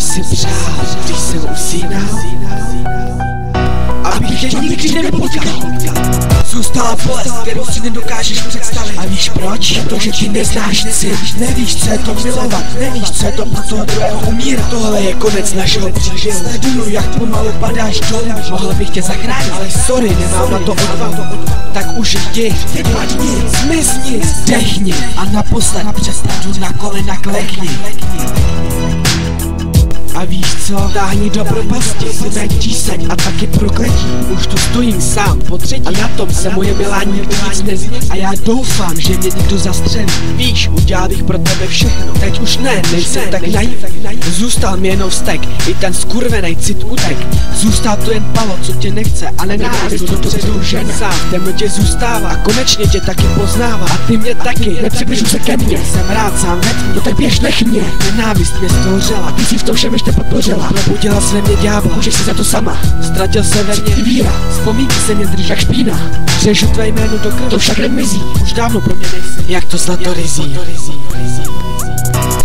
Když si přál, když jsem usínal, abych tě nikdy nepotkal. Zůstala bolest, kterou si nedokážeš představit. A víš proč? Protože ty neznáš cit. Nevíš, co je to milovat, nevíš, co je to pro toho druhého umírat. Tohle je konec našeho příběhu. Sleduju, jak pomalu padáš dolů. Mohl bych tě zachránit, ale sorry, nemám na to odvahu. Tak už jdi, vypadni, zmizni, dechni a naposled přestanu na kolena klekni. A víš co? Táhni do propasti, si tíseň a taky prokletí. Už tu stojím sám po třetí a na tom se moje milání nic nezmění. A já doufám, že mě někdo zastřelí. Víš, udělal bych pro tebe všechno. Teď už ne, nejsem tak naivní. Zůstal mi jenom vztek, i ten skurvenej cit utek. Zůstal tu jen Palo, co tě nechce a nenávist to dopředu žena. Sám v temnotě zůstává a konečně tě taky poznává. A ty mě taky, nepřibližuj se ke mně. Jsem rád sám ve tmě, no tak běž, nech mě. Nenávist mě stvořila a ty si v tom všem ještě podpořila. Probudila se ve mně ďábla, můžeš si za to sama. Ztratil se ve mně víra, vzpomínky se mě drží jak špína. Řežu tvé jméno do krve, to však nemizí. Už dávno pro mě nejsi, jak to zlato rizí.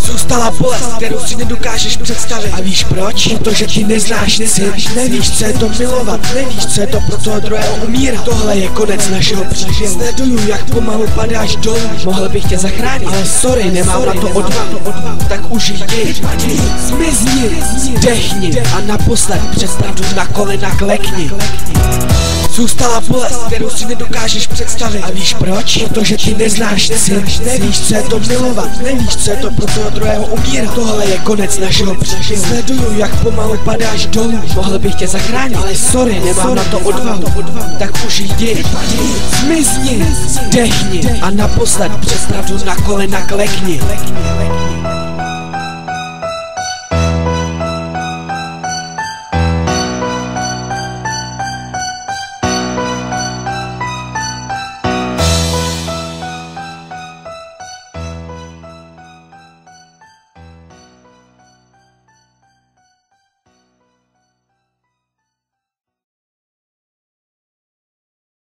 Zůstala bolest, kterou si nedokážeš představit. A víš proč? Protože ty neznáš cit. Nevíš, co je to milovat, nevíš, co je to pro toho druhého umírat. Tohle je konec našeho příběhu. Sleduju, jak pomalu padáš dolů. Mohl bych tě zachránit, ale sorry, nemám na to odvahu. Tak už jdi, zmizni, dechni a naposled přestanu na kolena klekni. Zůstala bolest, kterou si nedokážeš představit. A víš proč? Protože ty neznáš cit. Nevíš, co je to milovat, nevíš, co je to pro toho druhého umírat. Tohle je konec našeho příběhu. Sleduju, jak pomalu padáš dolů. Mohl bych tě zachránit, ale sorry, nemám na to odvahu. Tak už jdi, zmizni, dechni a naposled přestanu na kolena klekni.